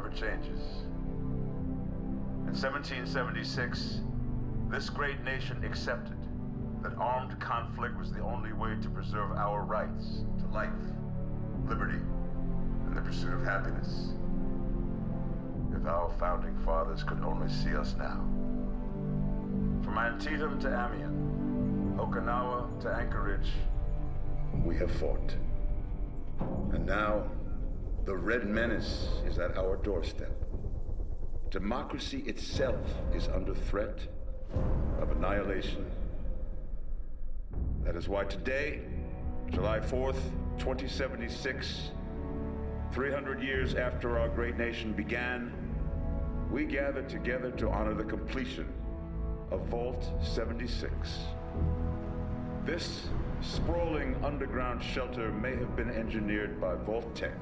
never changes. In 1776, this great nation accepted that armed conflict was the only way to preserve our rights to life, liberty, and the pursuit of happiness. If our founding fathers could only see us now. From Antietam to Amiens, Okinawa to Anchorage, we have fought. And now, the Red Menace is at our doorstep. Democracy itself is under threat of annihilation. That is why today, July 4th, 2076, 300 years after our great nation began, we gather together to honor the completion of Vault 76. This sprawling underground shelter may have been engineered by Vault Tech,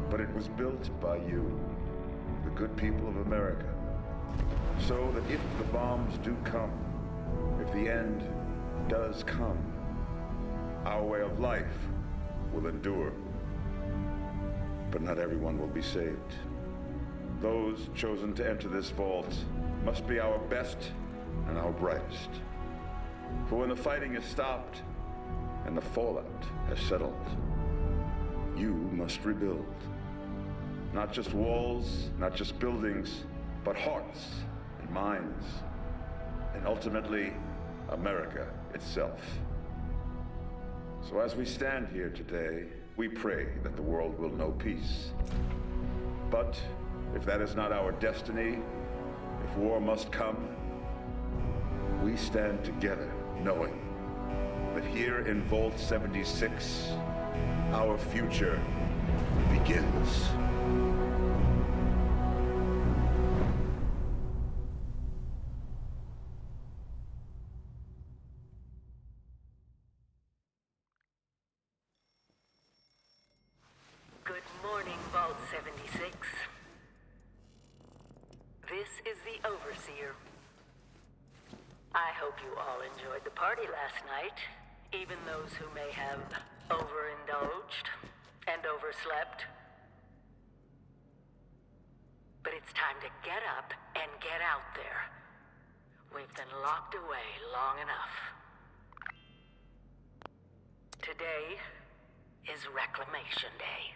but it was built by you, the good people of America, so that if the bombs do come, if the end does come, our way of life will endure. But not everyone will be saved. Those chosen to enter this vault must be our best and our brightest. For when the fighting is stopped and the fallout has settled, you must rebuild. Not just walls, not just buildings, but hearts and minds, and ultimately, America itself. So as we stand here today, we pray that the world will know peace. But if that is not our destiny, if war must come, we stand together knowing that here in Vault 76, our future begins. Good morning, Vault 76. This is the Overseer. I hope you all enjoyed the party last night, even those who may have overindulged and overslept. But it's time to get up and get out there. We've been locked away long enough. Today is Reclamation Day.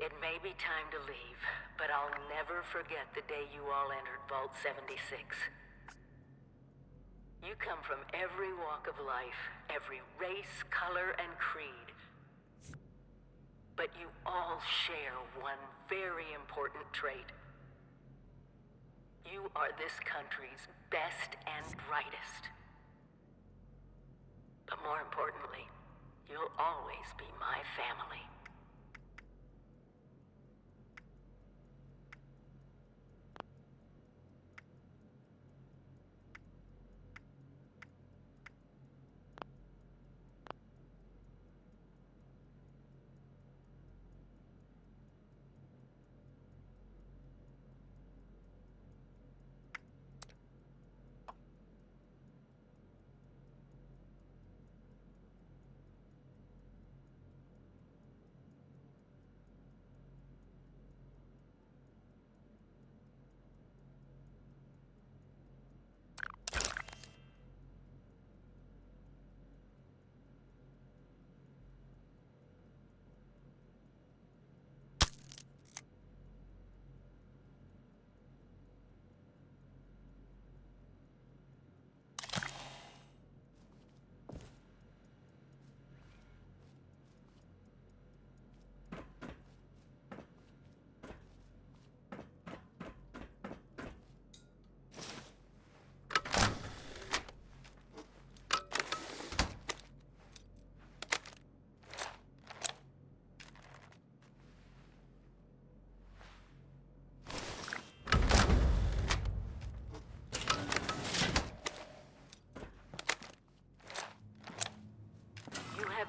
It may be time to leave, but I'll never forget the day you all entered Vault 76. You come from every walk of life, every race, color, and creed. But you all share one very important trait. You are this country's best and brightest. But more importantly, you'll always be my family.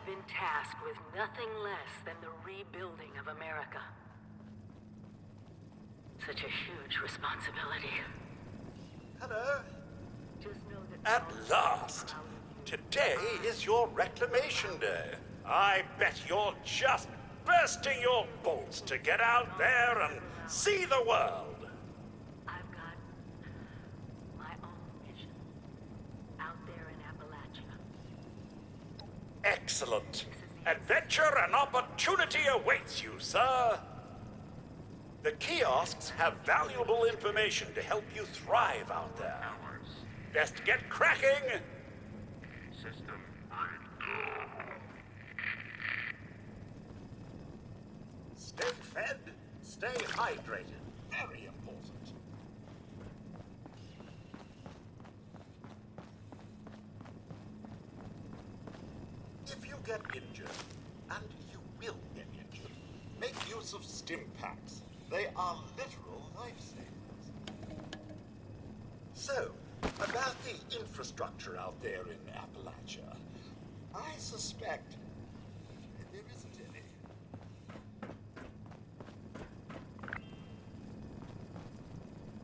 Been tasked with nothing less than the rebuilding of America. Such a huge responsibility. Hello? Just know that At last! Today is your Reclamation Day. I bet you're just bursting your bolts to get out there and see the world. I've got my own mission out there in Appalachia. Excellent. Adventure and opportunity awaits you, sir. The kiosks have valuable information to help you thrive out there. Best get cracking. System Stay fed, stay hydrated. Very important. If you get injured, and you will get injured, make use of stim packs. They are literal lifesavers. So, about the infrastructure out there in Appalachia, I suspect there isn't any.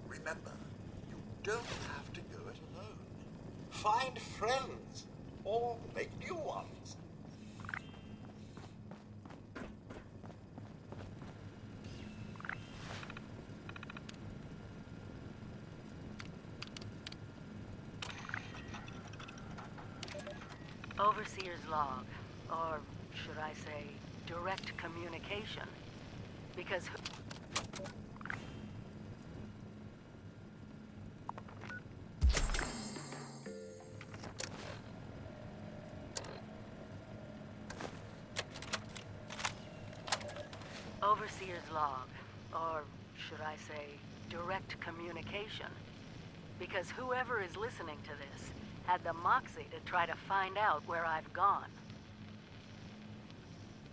Remember, you don't have to go it alone. Find friends, or make new ones. Overseer's log, or should I say, direct communication. Because Overseer's log, or should I say, direct communication. Because whoever is listening to this had the moxie to try to find out where I've gone.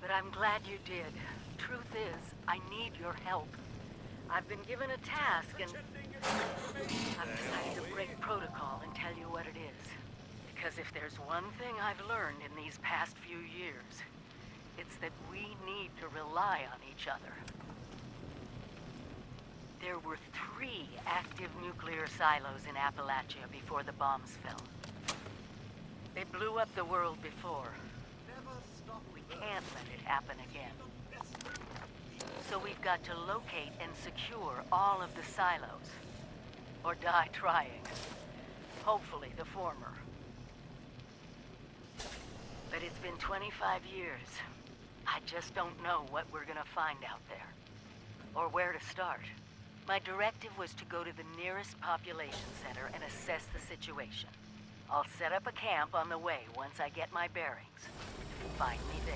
But I'm glad you did. Truth is, I need your help. I've been given a task and I've decided to break protocol and tell you what it is. Because if there's one thing I've learned in these past few years, it's that we need to rely on each other. There were 3 active nuclear silos in Appalachia before the bombs fell. They blew up the world before. We can't let it happen again. So we've got to locate and secure all of the silos. Or die trying. Hopefully the former. But it's been 25 years. I just don't know what we're gonna find out there. Or where to start. My directive was to go to the nearest population center and assess the situation. I'll set up a camp on the way once I get my bearings. Find me there.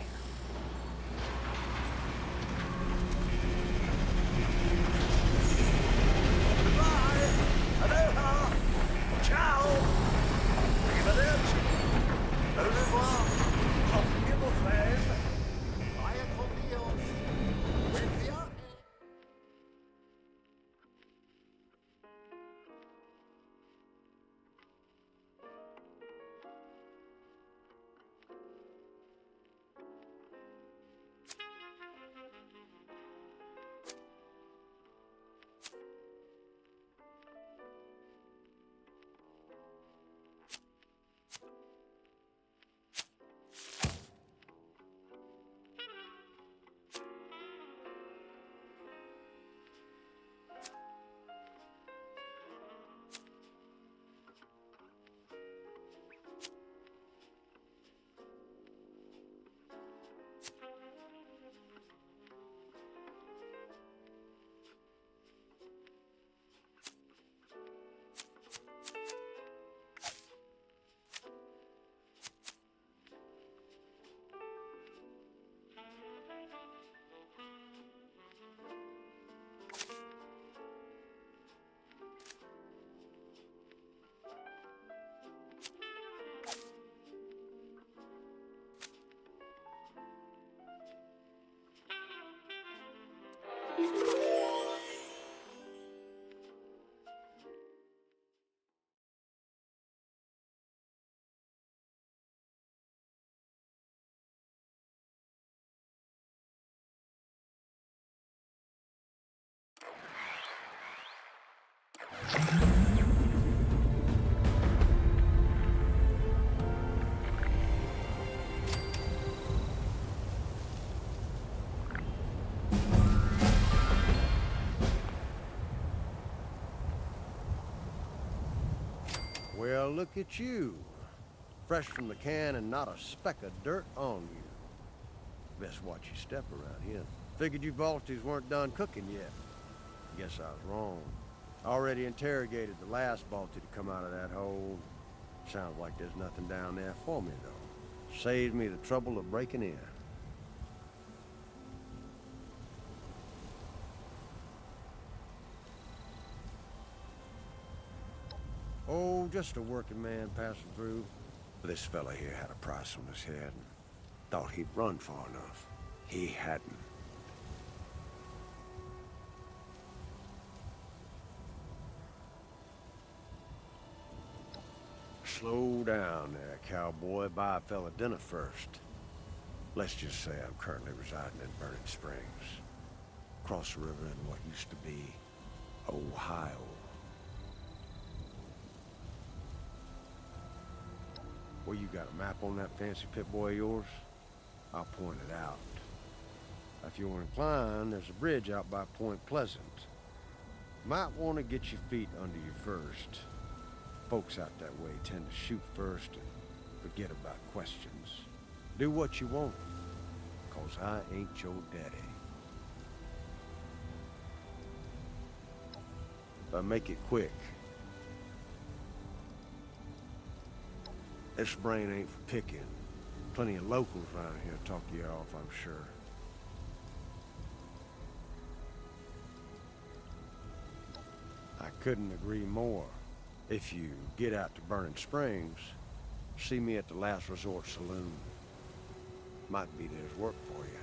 Goodbye! Aloha! Ciao! Arrivederci! Au revoir! Auf Wiedersehen! Vaya con Dios! Buen viaje! look at you. Fresh from the can and not a speck of dirt on you. Best watch your step around here. Figured you Vaulties weren't done cooking yet. Guess I was wrong. Already interrogated the last Vaulty to come out of that hole. Sounds like there's nothing down there for me, though. Saved me the trouble of breaking in. Oh, just a working man passing through. This fella here had a price on his head and thought he'd run far enough. He hadn't. Slow down there, cowboy. Buy a fella dinner first. Let's just say I'm currently residing in Burning Springs. Across the river in what used to be Ohio. Well, you got a map on that fancy Pip-Boy of yours? I'll point it out. If you're inclined, there's a bridge out by Point Pleasant. Might want to get your feet under you first. Folks out that way tend to shoot first and forget about questions. Do what you want, 'cause I ain't your daddy. But make it quick. This brain ain't for picking. Plenty of locals around here to talk you off, I'm sure. I couldn't agree more. If you get out to Burning Springs, see me at the Last Resort Saloon. Might be there's work for you.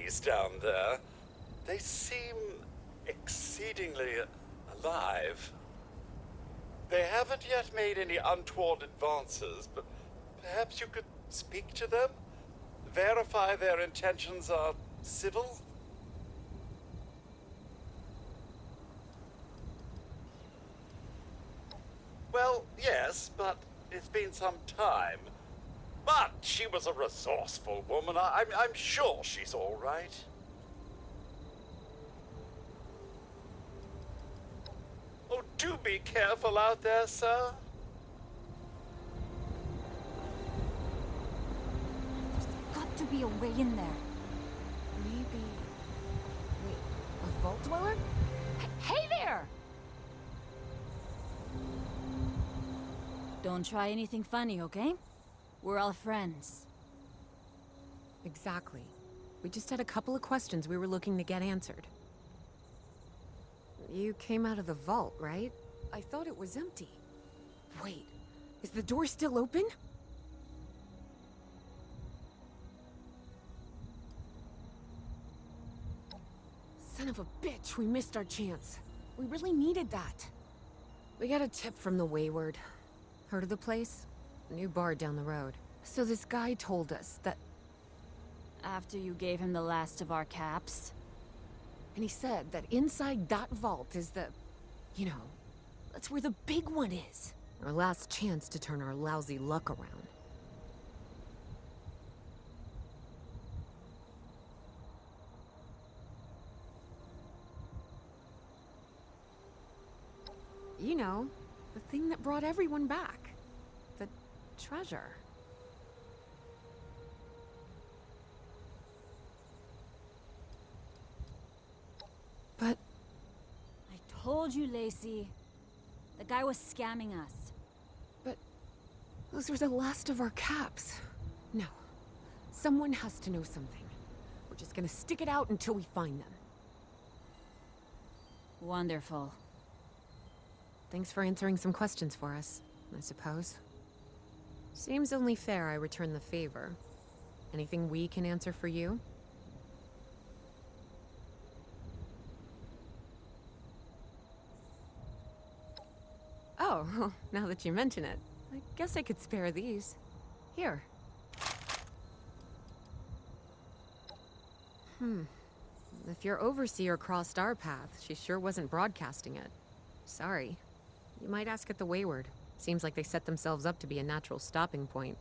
bodies down there. They seem exceedingly alive. They haven't yet made any untoward advances, but perhaps you could speak to them? Verify their intentions are civil? Well, yes, but it's been some time. But she was a resourceful woman. I'm sure she's all right. Oh, do be careful out there, sir. Got to be a way in there. Maybe... Wait, a vault dweller? Hey there! Don't try anything funny, okay? We're all friends. Exactly. We just had a couple of questions we were looking to get answered. You came out of the vault, right? I thought it was empty. Wait, is the door still open? Son of a bitch, we missed our chance. We really needed that. We got a tip from the Wayward. Heard of the place? A new bar down the road. So this guy told us that... After you gave him the last of our caps. And he said that inside that vault is the... You know, that's where the big one is. Our last chance to turn our lousy luck around. You know, the thing that brought everyone back. The treasure. But... I told you, Lacey. The guy was scamming us. But... those were the last of our caps. No. Someone has to know something. We're just gonna stick it out until we find them. Wonderful. Thanks for answering some questions for us, I suppose. Seems only fair I return the favor. Anything we can answer for you? Oh, now that you mention it, I guess I could spare these. Here. If your overseer crossed our path, she sure wasn't broadcasting it. Sorry. You might ask at the Wayward. Seems like they set themselves up to be a natural stopping point.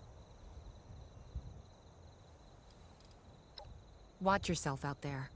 Watch yourself out there.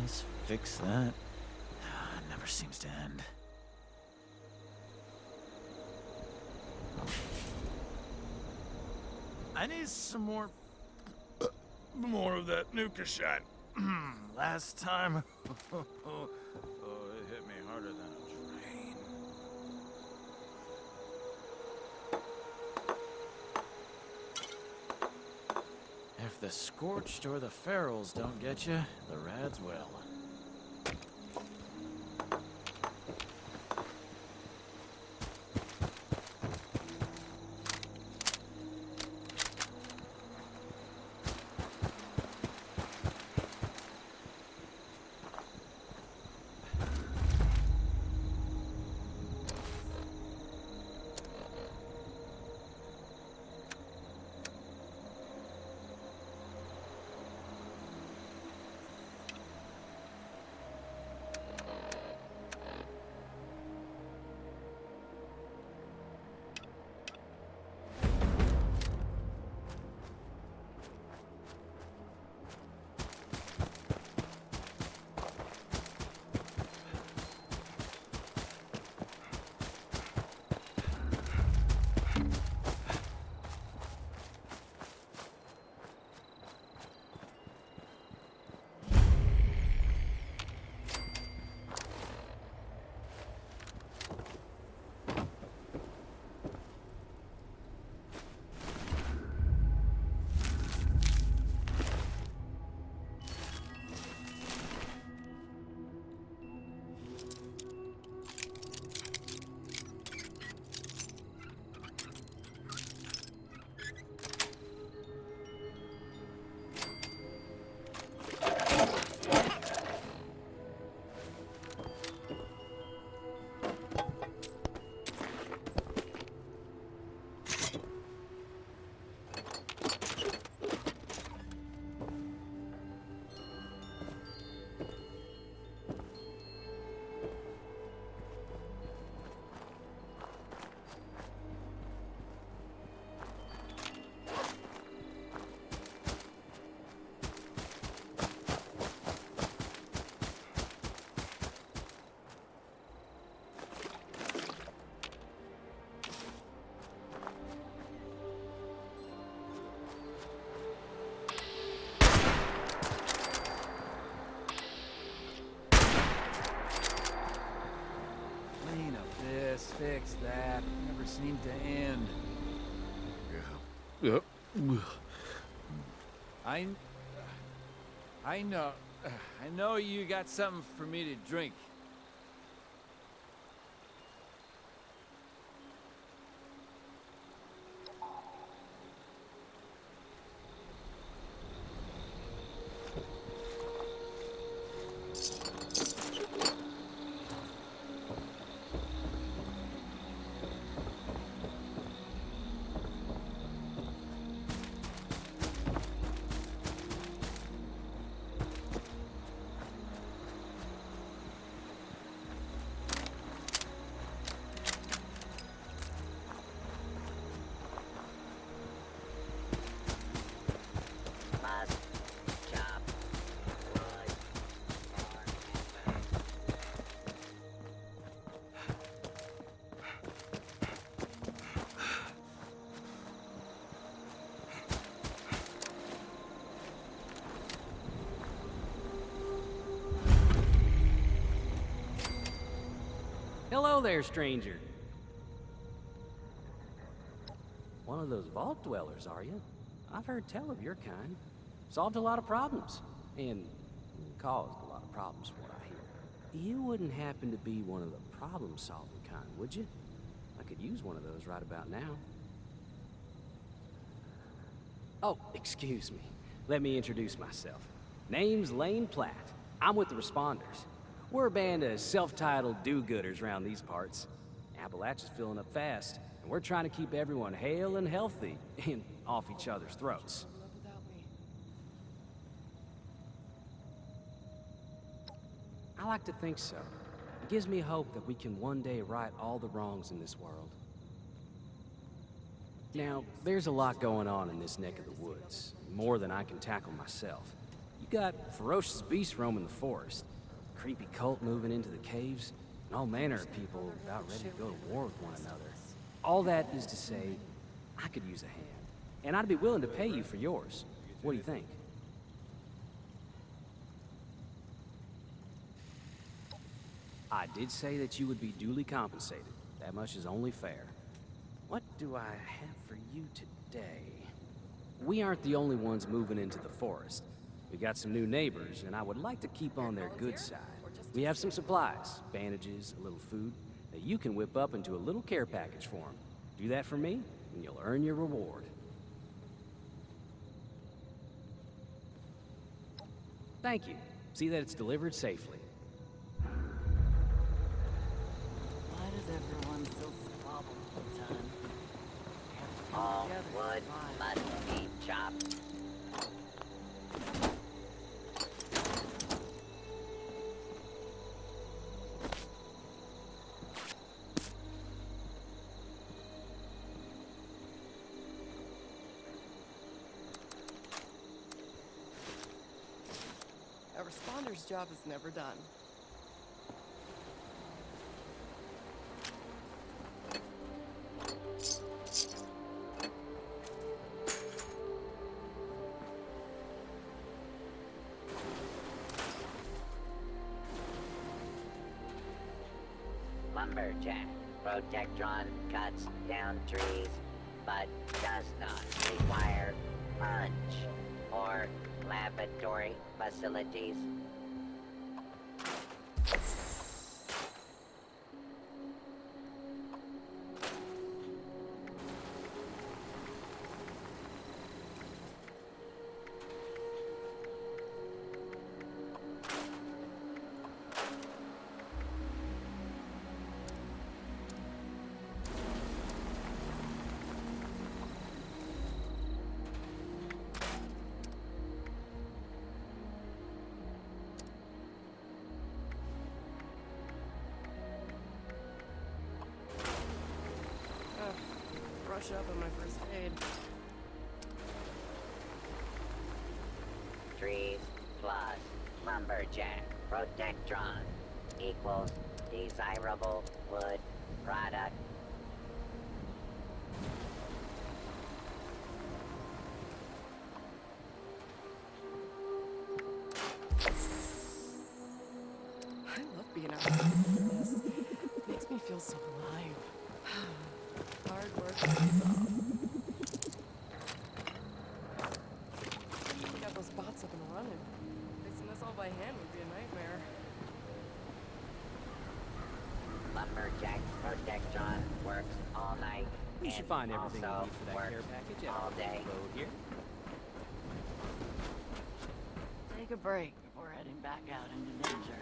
this, fix that. It never seems to end. I need some more of that Nuka shine. Last time, oh, it hit me harder than a train. If the Scorched or the Ferals don't get you, the Rads will. Fix that. Never seemed to end. Yeah. I know you got something for me to drink. Hello there, stranger. One of those vault dwellers, are you? I've heard tell of your kind. Solved a lot of problems. And caused a lot of problems, from what I hear. You wouldn't happen to be one of the problem-solving kind, would you? I could use one of those right about now. Oh, excuse me. Let me introduce myself. Name's Lane Platt. I'm with the Responders. We're a band of self-titled do-gooders around these parts. Appalachia's filling up fast, and we're trying to keep everyone hale and healthy and off each other's throats. I like to think so. It gives me hope that we can one day right all the wrongs in this world. Now, there's a lot going on in this neck of the woods, more than I can tackle myself. You've got ferocious beasts roaming the forest, creepy cult moving into the caves, and all manner of people about ready to go to war with one another. All that is to say, I could use a hand, and I'd be willing to pay you for yours. What do you think? I did say that you would be duly compensated. That much is only fair. What do I have for you today? We aren't the only ones moving into the forest. We got some new neighbors, and I would like to keep on their good side. We have some supplies, bandages, a little food, that you can whip up into a little care package for them. Do that for me, and you'll earn your reward. Thank you. See that it's delivered safely. Why does everyone still squabble all the time? All wood must be chopped. A responder's job is never done. Lumberjack. Protectron cuts down trees, but does not require punch or laboratory facilities. Brush up on my first aid. Trees plus lumberjack protectron equals desirable wood product. I love being out here doing this. Makes me feel so alive. Hard work pays off. Got those bots up and running. Fixing this all by hand would be a nightmare. Lumberjack protectron works all night. You should and find everything you also need for that works care package at all the day. road here. Take a break before heading back out into danger.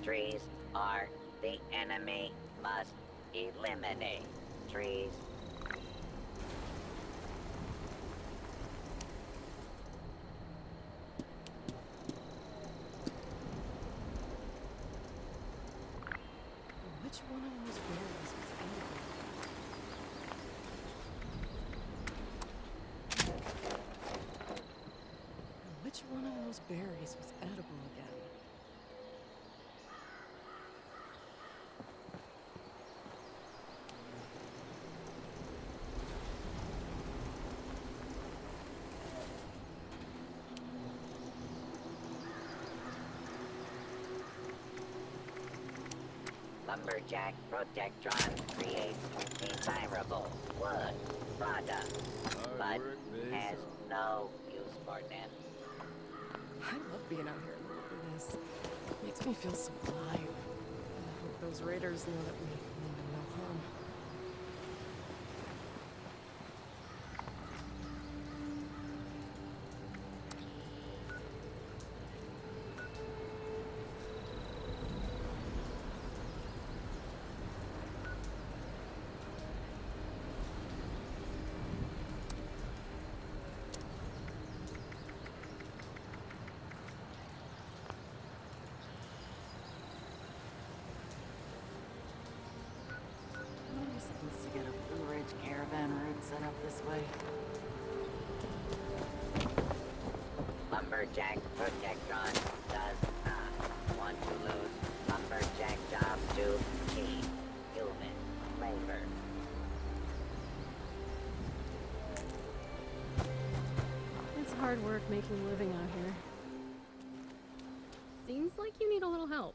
Trees are the enemy. Must eliminate trees. Which one of those berries was edible? Which one of those berries was edible again? Lumberjack protectron creates desirable wood product, but has no use for them. I love being out here in the wilderness. Makes me feel so alive. I hope those raiders know that we mean them no harm. set up this way. Lumberjack Protectron does not want to lose lumberjack job to cheap human labor. It's hard work making a living out here. Seems like you need a little help.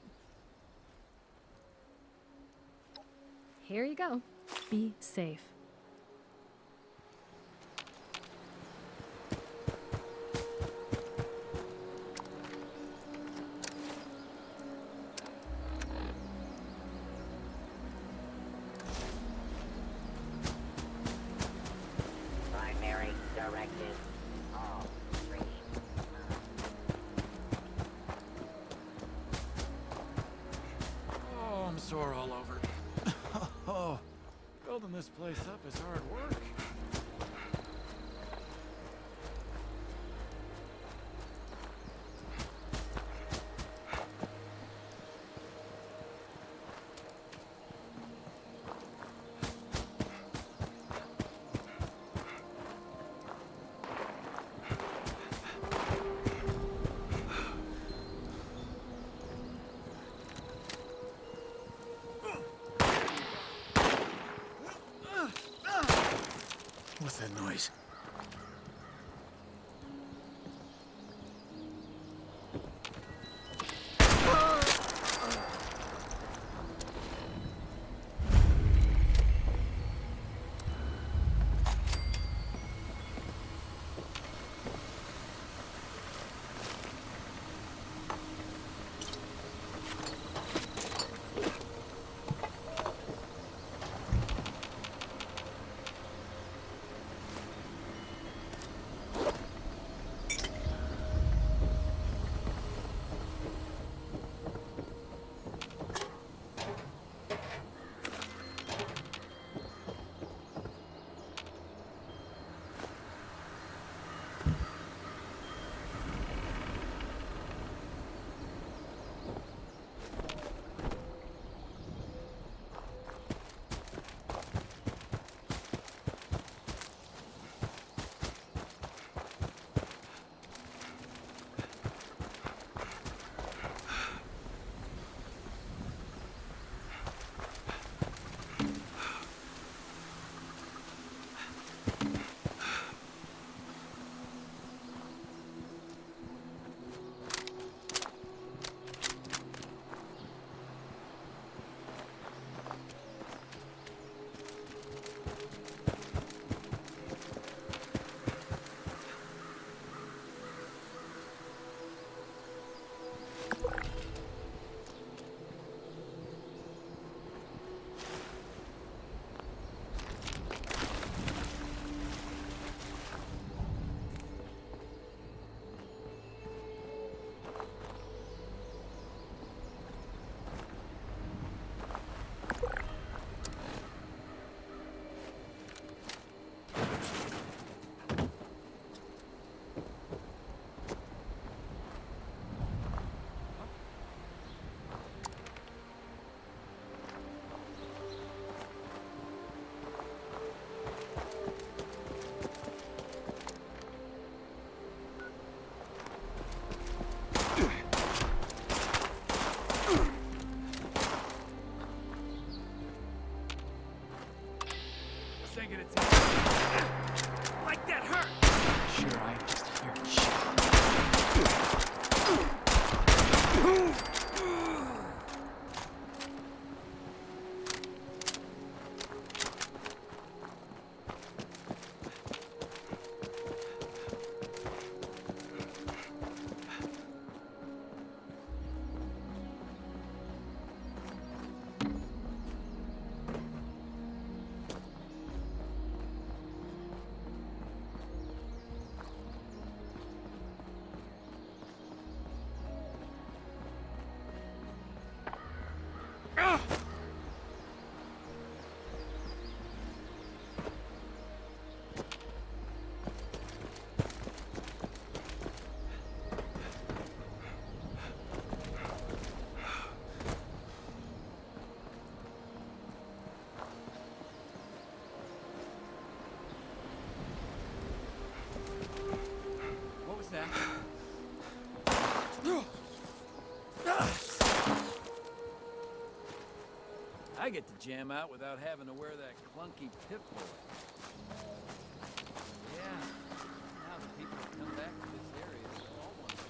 Here you go. Be safe. Primary directive. All three. Oh, I'm sore all over. Oh, building this place up is hard work. What's that noise? Like that hurt! Sure, I just heard shit. I get to jam out without having to wear that clunky pip-boy. Yeah, now that people have come back to this area, they'll all want to.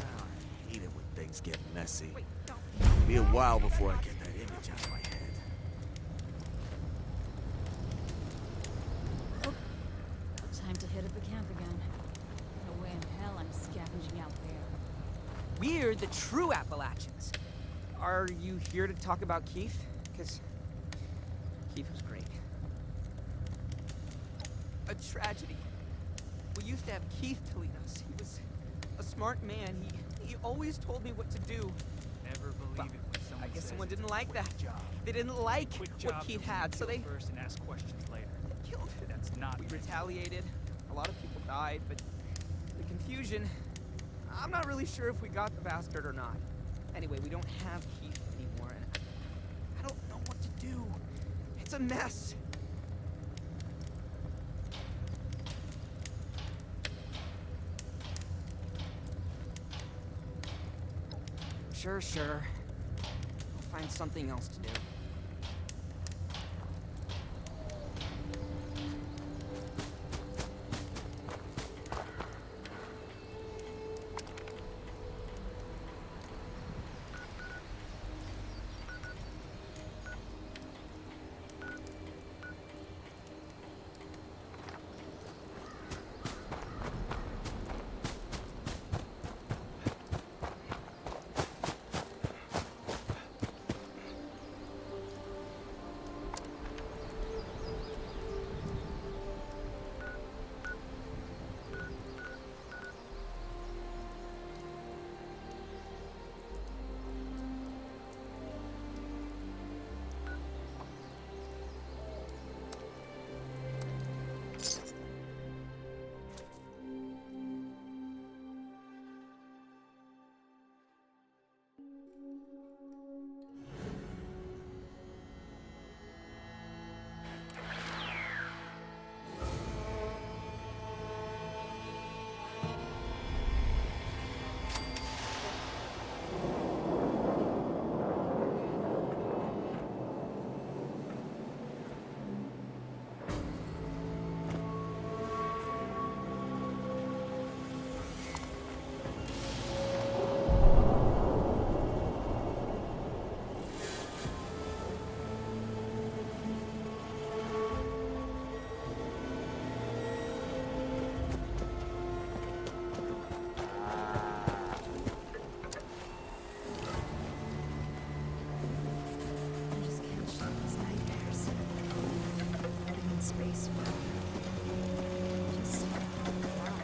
I hate it when things get messy. It'll be a while before I get that image out of my head. Time to hit up the camp again. No way in hell I'm scavenging out there. We're the true Appalachians. Are you here to talk about Keith? Because Keith was great. A tragedy. We used to have Keith to lead us. He was a smart man. He always told me what to do. Never believe it when someone I guess says someone it's didn't a like quick that. job. They didn't like Quick what job Keith to had, so kill they first and ask questions later. killed him. That's not We me. retaliated. A lot of people died, but the confusion, I'm not really sure if we got the bastard or not. Anyway, we don't have Keith anymore, and I don't know what to do. It's a mess. Sure. I'll find something else to do. I just can't shake these nightmares. Floating in space forever. Just why?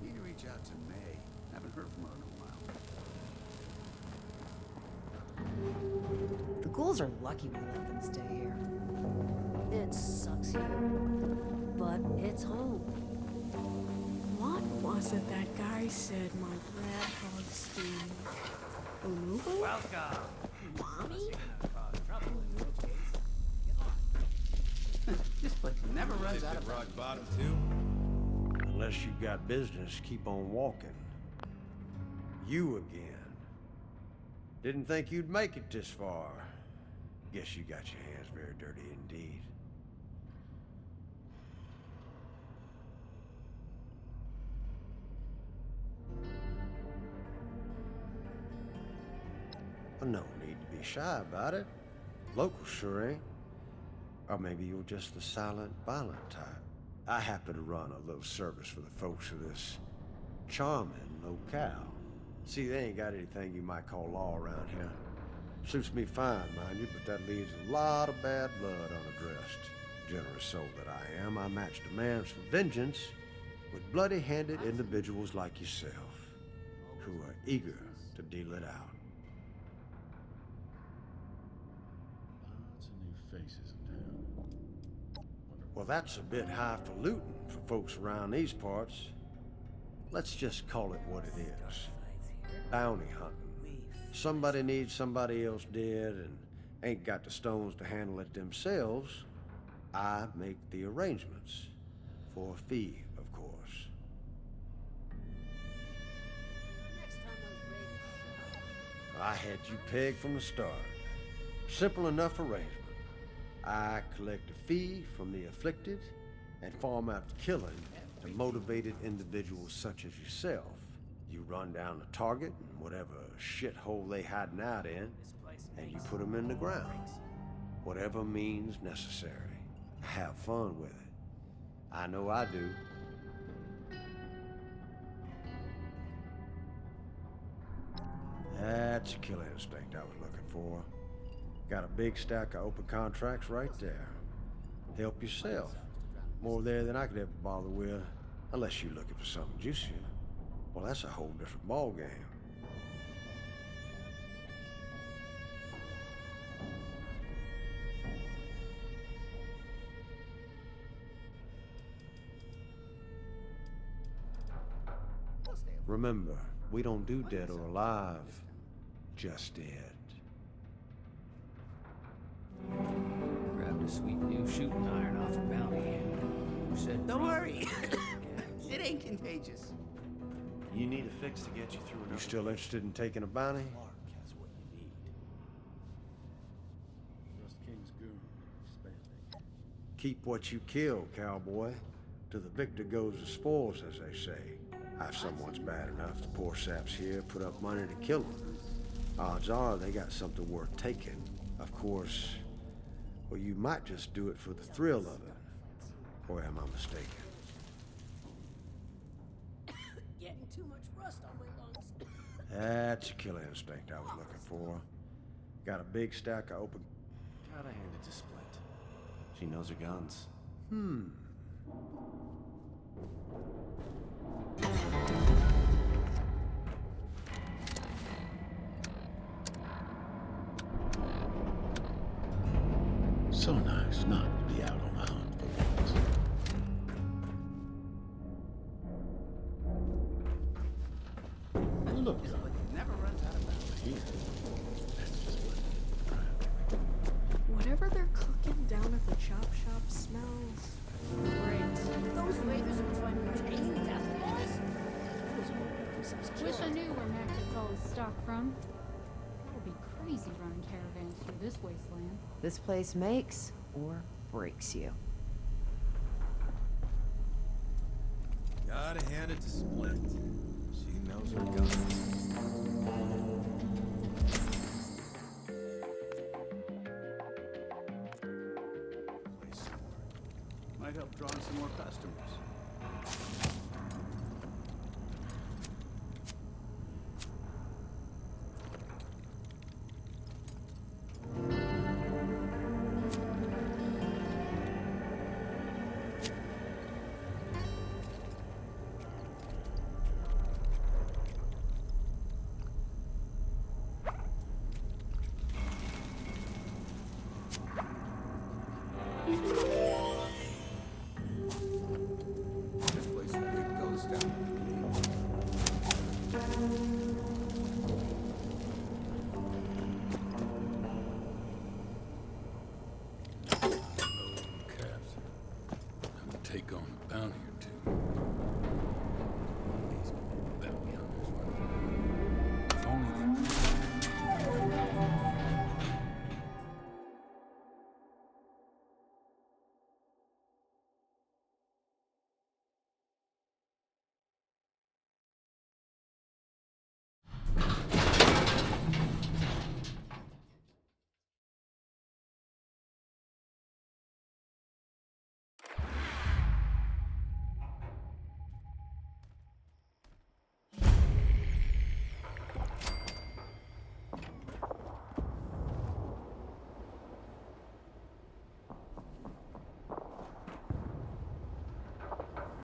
Need to reach out to May. Haven't heard from her in a while. The Ghouls are lucky we let them stay here. It sucks here, but it's home. What was it that guy said my rat hog steam? Unubo? Welcome. Mommy? This place never runs out of rock bottom too. Unless you got business, keep on walking. You again. Didn't think you'd make it this far. Guess you got your hands very dirty indeed. Well, no need to be shy about it. Local sure ain't. Or maybe you're just the silent, violent type. I happen to run a little service for the folks of this charming locale. See, they ain't got anything you might call law around here. Suits me fine, mind you, but that leaves a lot of bad blood unaddressed. Generous soul that I am, I match demands for vengeance with bloody-handed individuals like yourself, who are eager to deal it out. Lots of new faces in town. Well, that's a bit high for looting for folks around these parts. Let's just call it what it is. Bounty hunting. Somebody needs somebody else dead and ain't got the stones to handle it themselves. I make the arrangements. For a fee, of course. I had you pegged from the start. Simple enough arrangement. I collect a fee from the afflicted and farm out the killing to motivated individuals such as yourself. You run down the target and whatever shithole they hiding out in, and you put them in the ground. Whatever means necessary. Have fun with it. I know I do. That's a killer instinct I was looking for. Got a big stack of open contracts right there. Help yourself. More there than I could ever bother with, unless you're looking for something juicier. Well, that's a whole different ballgame. Remember, we don't do dead or alive, just dead. Grabbed a sweet new shooting iron off a bounty. Who said, "Don't worry, it ain't contagious." You need a fix to get you through another. You still interested in taking a bounty? Mark has what you need. Rust King's goon, expanding. Keep what you kill, cowboy. To the victor goes the spoils, as they say. If someone's bad enough, the poor saps here put up money to kill them. Odds are they got something worth taking. Of course, well, you might just do it for the thrill of it. Or am I mistaken? Getting too much rust on my lungs. That's a killer instinct I was looking for. Got a big stack of open... Gotta hand it to Splint. She knows her guns. So nice not to be out on a hunt for once. And look, Never runs out of bounty. here. That's just what. Whatever they're cooking down at the chop shop smells great. Those raiders are trying to tame death laws. Wish I knew where Mac gets all his stock from. That would be crazy running caravans through this wasteland. This place makes or breaks you. Gotta hand it to Splint. She knows her guns. Might help draw in some more customers. This place is a big ghost town. Take on a bounty